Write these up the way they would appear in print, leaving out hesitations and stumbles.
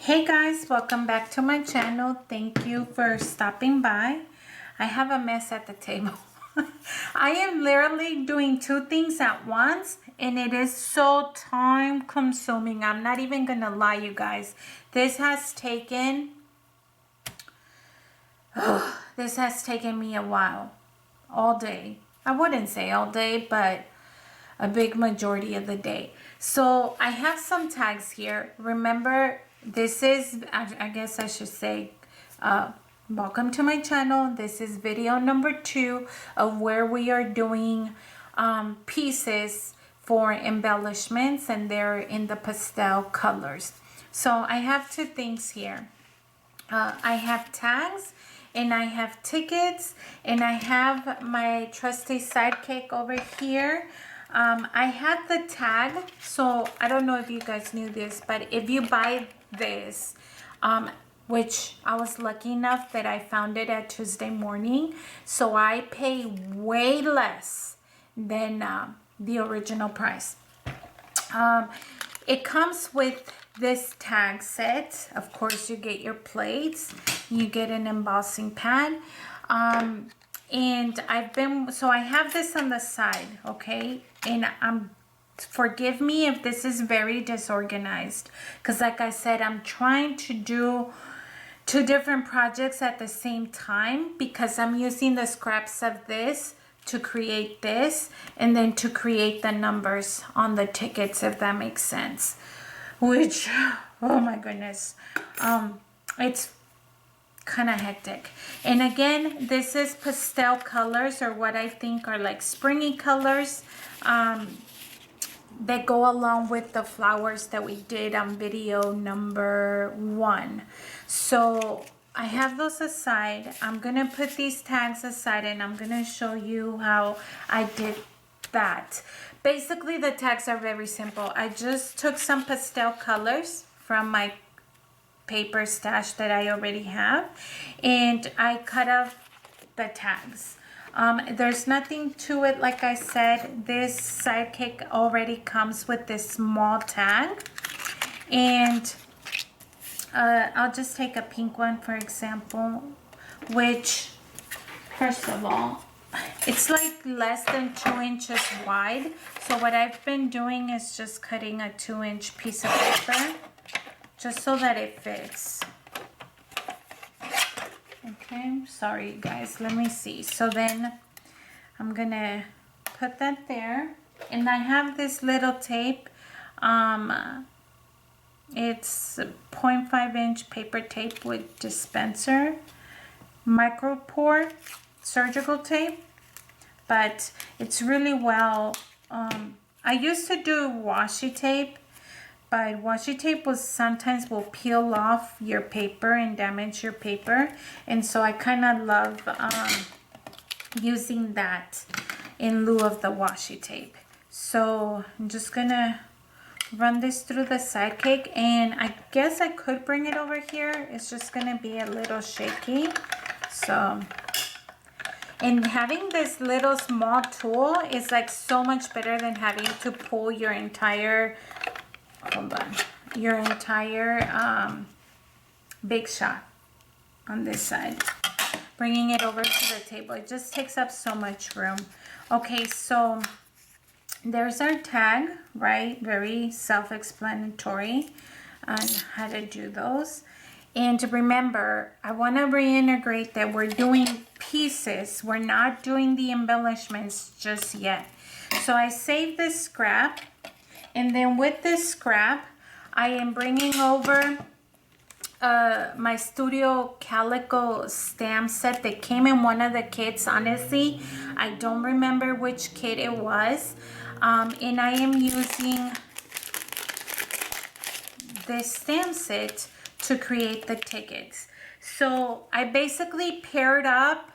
Hey guys, welcome back to my channel. Thank you for stopping by. I have a mess at the table. I am literally doing two things at once and it is so time consuming. I'm not even gonna lie, you guys. This has taken me a while. All day. I wouldn't say all day, but a big majority of the day. So I have some tags here. Remember, this is, I guess I should say, welcome to my channel. This is video number 2 of where we are doing pieces for embellishments, and they're in the pastel colors. So I have two things here. I have tags and I have tickets, and I have my trusty sidekick over here. I had the tag, so I don't know if you guys knew this, but if you buy this, which I was lucky enough that I found it at Tuesday morning, so I pay way less than the original price. It comes with this tag set. Of course, you get your plates, you get an embossing pad, and I have this on the side, okay? And forgive me if this is very disorganized, because like I said, I'm trying to do 2 different projects at the same time, because I'm using the scraps of this to create this, and then to create the numbers on the tickets, if that makes sense. Which, oh my goodness, it's kind of hectic. And again, this is pastel colors, or what I think are like springy colors, that go along with the flowers that we did on video number 1. So I have those aside. I'm gonna put these tags aside, and I'm gonna show you how I did that. Basically, the tags are very simple. I just took some pastel colors from my paper stash that I already have, and I cut off the tags. There's nothing to it. Like I said, this sidekick already comes with this small tag, and I'll just take a pink one, for example, which, first of all, it's like less than 2 inches wide. So what I've been doing is just cutting a 2-inch piece of paper just so that it fits. Okay, sorry guys, let me see. So then I'm gonna put that there, and I have this little tape. It's 0.5-inch paper tape with dispenser, micro pore surgical tape, but it's really well. I used to do washi tape, but washi tape sometimes will peel off your paper and damage your paper, and so I kind of love using that in lieu of the washi tape. So I'm just gonna run this through the sidekick, and I guess I could bring it over here. It's just gonna be a little shaky. So, and having this little small tool is like so much better than having to pull your entire, big shot on this side. Bringing it over to the table, it just takes up so much room. Okay, so there's our tag, right? Very self-explanatory on how to do those. And remember, I want to reintegrate that we're doing pieces. We're not doing the embellishments just yet. So I saved this scrap, and then with this scrap, I am bringing over my Studio Calico stamp set that came in one of the kits. Honestly, I don't remember which kit it was. And I am using this stamp set to create the tickets. So I basically paired up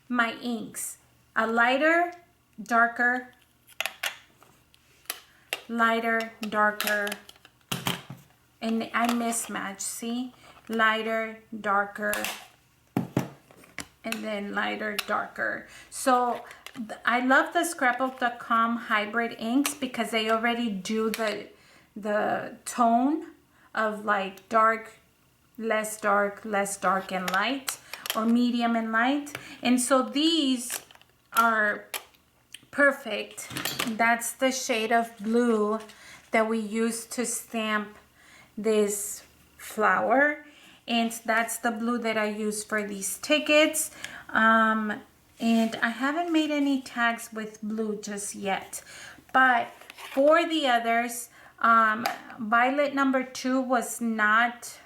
my inks. A lighter, darker, lighter, darker, and I mismatch, see? Lighter, darker, and then lighter, darker. So I love the scrapbook.com hybrid inks because they already do the tone of like dark, less dark, less dark and light, or medium and light. And so these are perfect. That's the shade of blue that we use to stamp this flower, and that's the blue that I use for these tickets. And I haven't made any tags with blue just yet, but for the others, violet number 2 was not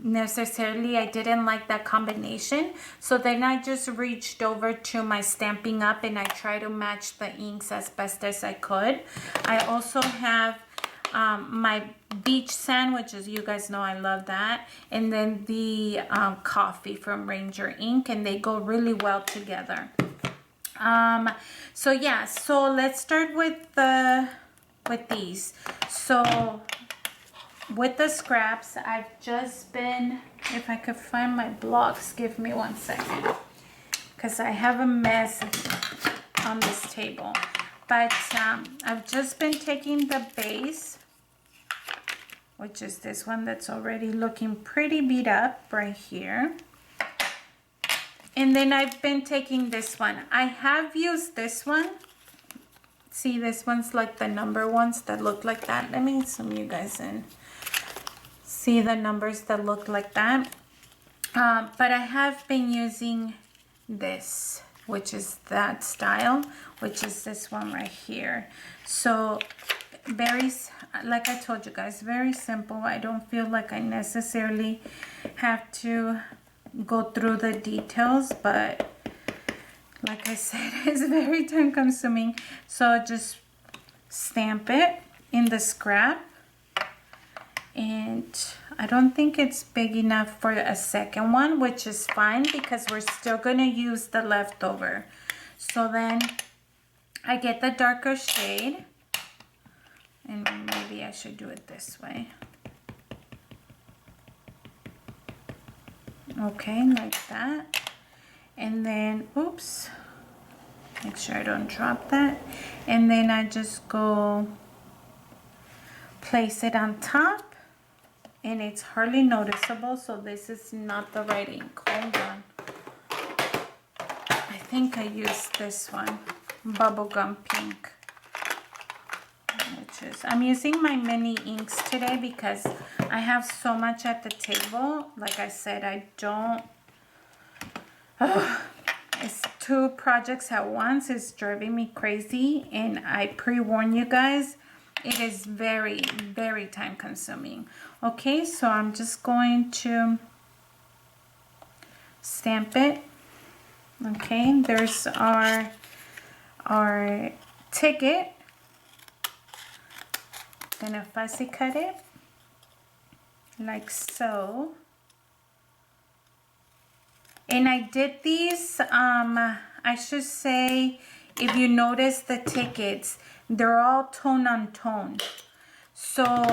necessarily, I didn't like that combination, so then I just reached over to my Stampin' Up and I tried to match the inks as best as I could. I also have my beach sandwiches, you guys know I love that, and then the coffee from Ranger Ink, and they go really well together. So yeah, so let's start with these. So with the scraps, I've just been, if I could find my blocks, give me 1 second, because I have a mess on this table. But I've just been taking the base, which is this one that's already looking pretty beat up right here. And then I've been taking this one. I have used this one. See, this one's like the number ones that look like that. Let me zoom you guys in. See the numbers that look like that. But I have been using this, which is that style, which is this one right here. So very, like I told you guys, very simple. I don't feel like I necessarily have to go through the details, but like I said, it's very time consuming. So just stamp it in the scrap, and I don't think it's big enough for a second one, which is fine because we're still gonna use the leftover. So then I get the darker shade, and maybe I should do it this way. Okay, like that. And then, oops, make sure I don't drop that. And then I just go place it on top, and it's hardly noticeable. So this is not the right ink. Hold on. I think I used this one, bubblegum pink. I'm using my mini inks today because I have so much at the table. Like I said, I don't, it's 2 projects at once. It's driving me crazy, and I pre-warn you guys, it is very, very time consuming. Okay, so I'm just going to stamp it. Okay, there's our ticket. Gonna fussy cut it like so. And I did these, I should say, if you notice the tickets, they're all tone on tone. So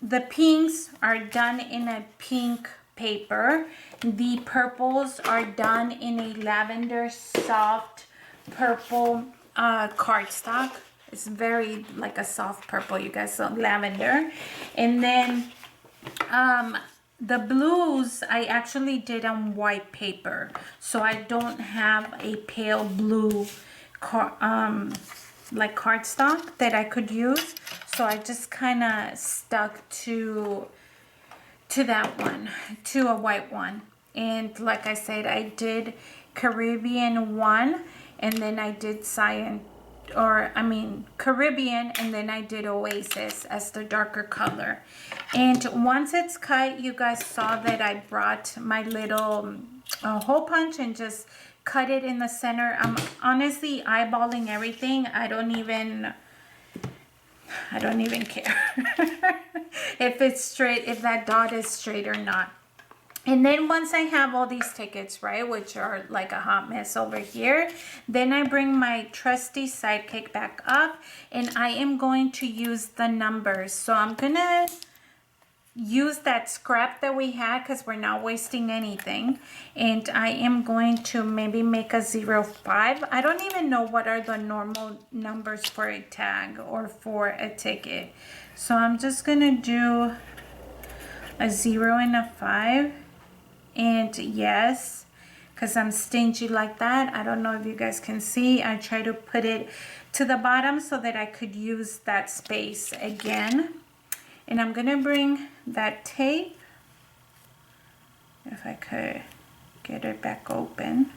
the pinks are done in a pink paper. The purples are done in a lavender soft purple cardstock. It's very like a soft purple, you guys, so lavender. And then the blues I actually did on white paper, so I don't have a pale blue like cardstock that I could use. So I just kind of stuck to that one, to a white one. And like I said, I did Caribbean one, and then I did cyan, or I mean Caribbean, and then I did Oasis as the darker color. And once it's cut, you guys saw that I brought my little hole punch and just cut it in the center. I'm honestly eyeballing everything. I don't even care if it's straight, if that dot is straight or not. And then once I have all these tickets, right, which are like a hot mess over here, then I bring my trusty sidekick back up, and I am going to use the numbers. So I'm gonna use that scrap that we had because we're not wasting anything, and I am going to maybe make a 05. I don't even know what are the normal numbers for a tag or for a ticket, so I'm just gonna do a 0 and a 5. And yes, because I'm stingy like that, I don't know if you guys can see, I try to put it to the bottom so that I could use that space again. And I'm gonna bring that tape, if I could get it back open.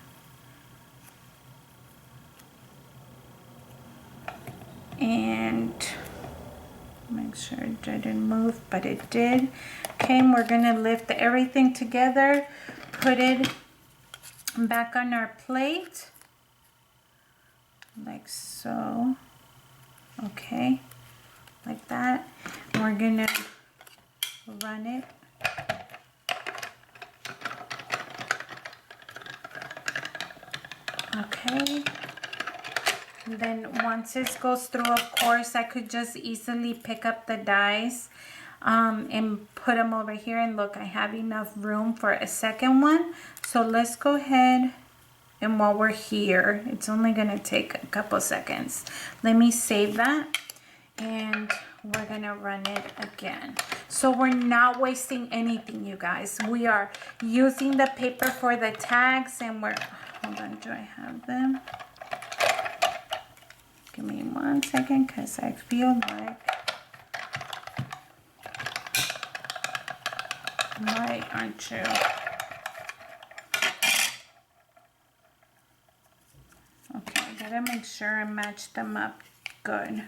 And make sure it didn't move, but it did. Okay, and we're gonna lift everything together, put it back on our plate, like so. Okay, like that. We're gonna run it. Okay. Then once it goes through, of course, I could just easily pick up the dies and put them over here. And look, I have enough room for a second one. So let's go ahead, and while we're here, it's only gonna take a couple seconds. Let me save that, and we're gonna run it again. So we're not wasting anything, you guys. We are using the paper for the tags, and we're, hold on, do I have them? Give me 1 second, because I feel like, why aren't you? Okay, I gotta make sure I match them up good.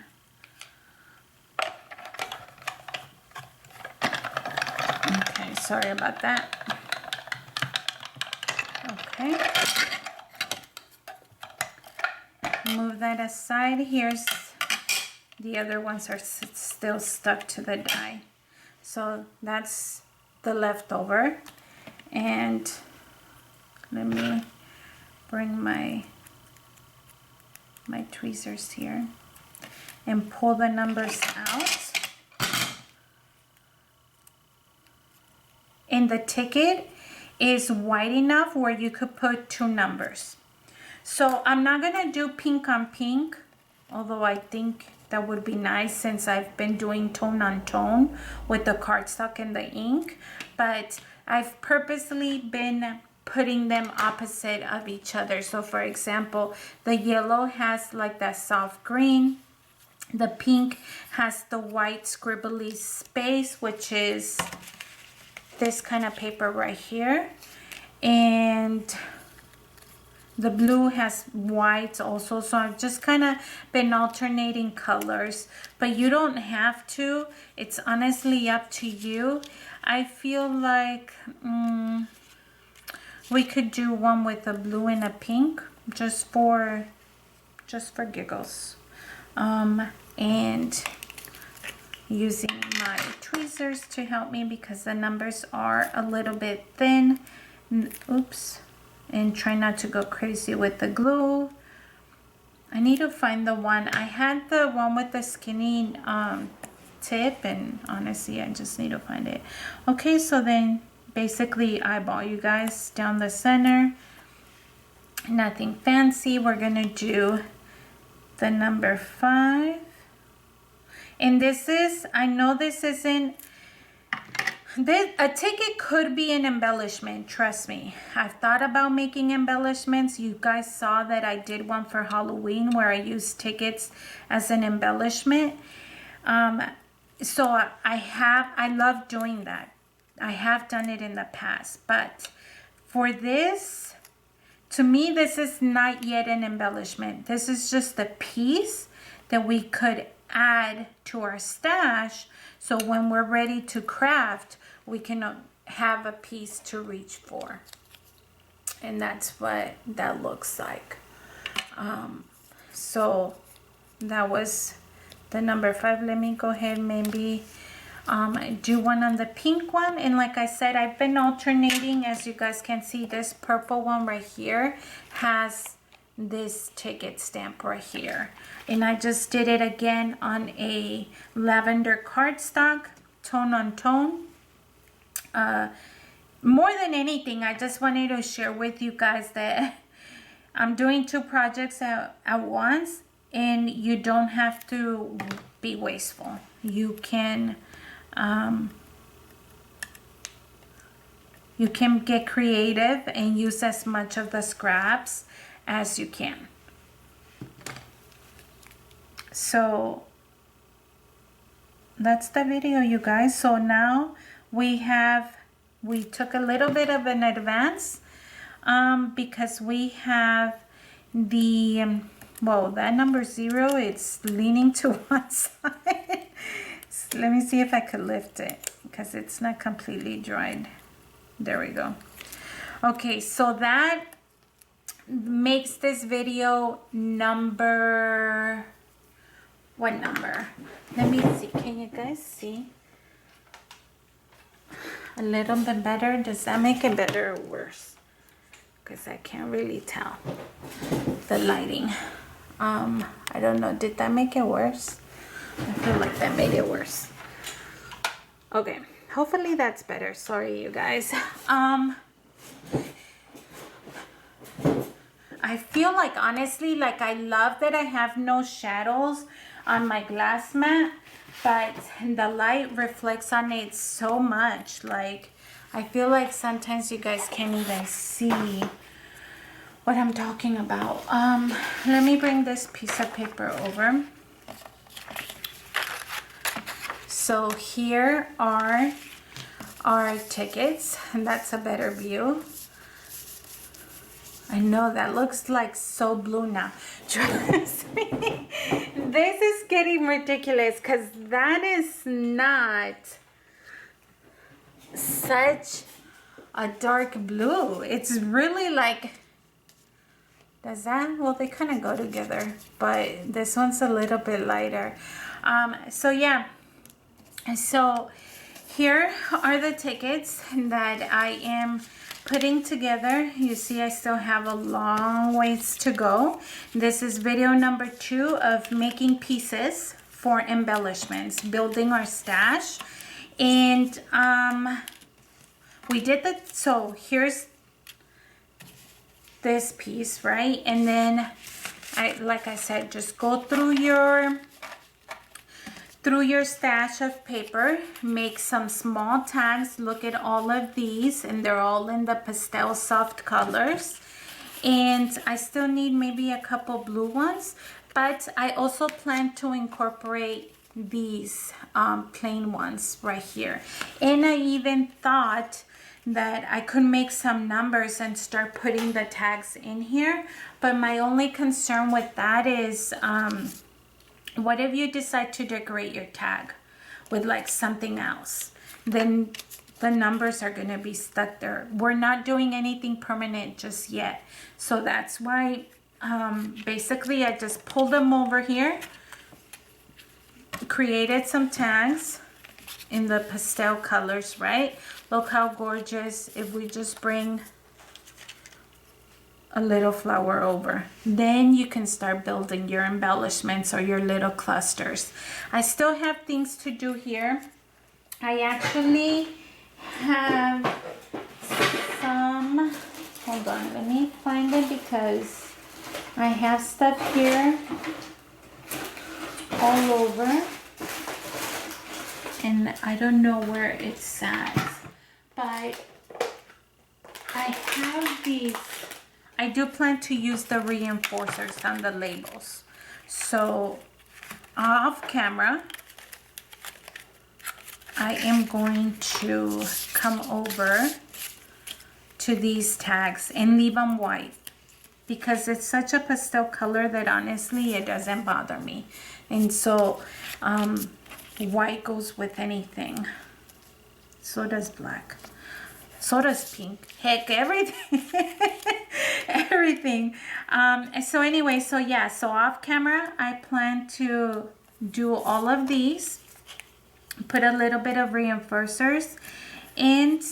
Okay, sorry about that. Okay. Move that aside. Here's the other ones are still stuck to the die. So that's the leftover. And let me bring my tweezers here and pull the numbers out. And the ticket is wide enough where you could put 2 numbers. So I'm not gonna do pink on pink, although I think that would be nice since I've been doing tone on tone with the cardstock and the ink. But I've purposely been putting them opposite of each other. So for example, the yellow has like that soft green. The pink has the white scribbly space, which is this kind of paper right here. And the blue has white also, so I've just kind of been alternating colors, but you don't have to. It's honestly up to you. I feel like we could do one with a blue and a pink, just for giggles. And using my tweezers to help me because the numbers are a little bit thin. Oops. And try not to go crazy with the glue. I need to find the one. I had the one with the skinny tip, and honestly, I just need to find it. Okay, so then basically eyeball, you guys, down the center. Nothing fancy. We're gonna do the number 5. And this is, I know this isn't, a ticket could be an embellishment, trust me. I've thought about making embellishments. You guys saw that I did one for Halloween where I used tickets as an embellishment. So I love doing that. I have done it in the past, but for this, to me, this is not yet an embellishment. This is just a piece that we could add to our stash. So when we're ready to craft, we can have a piece to reach for. And that's what that looks like. So that was the number 5. Let me go ahead and maybe do one on the pink one. And like I said, I've been alternating. As you guys can see, this purple one right here has this ticket stamp right here. And I just did it again on a lavender cardstock, tone on tone. More than anything, I just wanted to share with you guys that I'm doing 2 projects at once, and you don't have to be wasteful. You can You can get creative and use as much of the scraps as you can. So that's the video, you guys. So now we took a little bit of an advance because we have the well, that number 0, it's leaning to one side. So let me see if I could lift it because it's not completely dried. There we go. Okay, so that makes this video number, what number? Let me see. Can you guys see? A little bit better. Does that make it better or worse? Because I can't really tell the lighting. I don't know. Did that make it worse? I feel like that made it worse. Okay. Hopefully that's better. Sorry, you guys. I feel like, honestly, like I love that I have no shadows on my glass mat, but the light reflects on it so much. Like, I feel like sometimes you guys can't even see what I'm talking about. Let me bring this piece of paper over. So here are our tickets, and that's a better view. I know that looks like so blue now. Trust me. This is getting ridiculous because that is not such a dark blue. It's really like, does that? Well, they kind of go together, but this one's a little bit lighter. So yeah. So here are the tickets that I am putting together. You see, I still have a long ways to go. This is video number 2 of making pieces for embellishments, building our stash. And we did the, so here's this piece, right? And then like I said, just go through your stash of paper, make some small tags. Look at all of these, and they're all in the pastel soft colors. And I still need maybe a couple blue ones, but I also plan to incorporate these plain ones right here. And I even thought that I could make some numbers and start putting the tags in here, but my only concern with that is what if you decide to decorate your tag with like something else? Then the numbers are going to be stuck there. We're not doing anything permanent just yet. So that's why basically I just pulled them over here, created some tags in the pastel colors, right? Look how gorgeous if we just bring a little flower over. Then you can start building your embellishments or your little clusters. I still have things to do here. I actually have some, hold on, let me find it because I have stuff here all over and I don't know where it's at, but I have these. I do plan to use the reinforcers on the labels. So off camera, I am going to come over to these tags and leave them white because it's such a pastel color that honestly it doesn't bother me. And so white goes with anything. So does black. So does pink. Heck, everything. Everything. So anyway, so yeah, so off camera, I plan to do all of these, put a little bit of reinforcers, and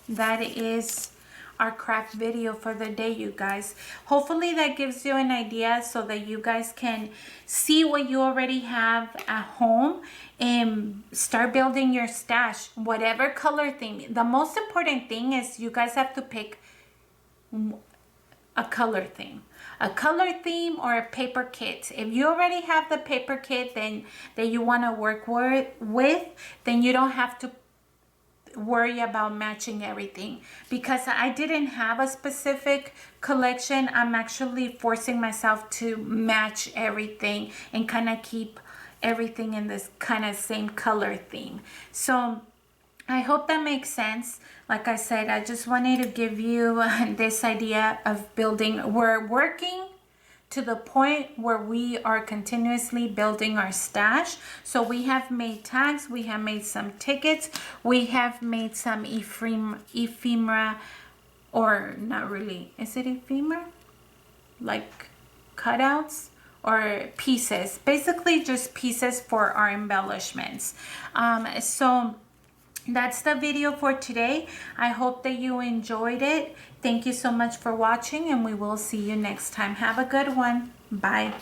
that is our craft video for the day, you guys. Hopefully that gives you an idea so that you guys can see what you already have at home and start building your stash, whatever color theme. The most important thing is you guys have to pick a color theme. A color theme or a paper kit. If you already have the paper kit then that you want to work with, then you don't have to worry about matching everything. Because I didn't have a specific collection, I'm actually forcing myself to match everything and kind of keep everything in this kind of same color theme. So I hope that makes sense. Like I said, I just wanted to give you this idea of building. We're working to the point where we are continuously building our stash. So we have made tags, we have made some tickets, we have made some ephemera, or not really, is it ephemera? Like cutouts or pieces, basically just pieces for our embellishments. So that's the video for today. I hope that you enjoyed it. Thank you so much for watching, and we will see you next time. Have a good one. Bye.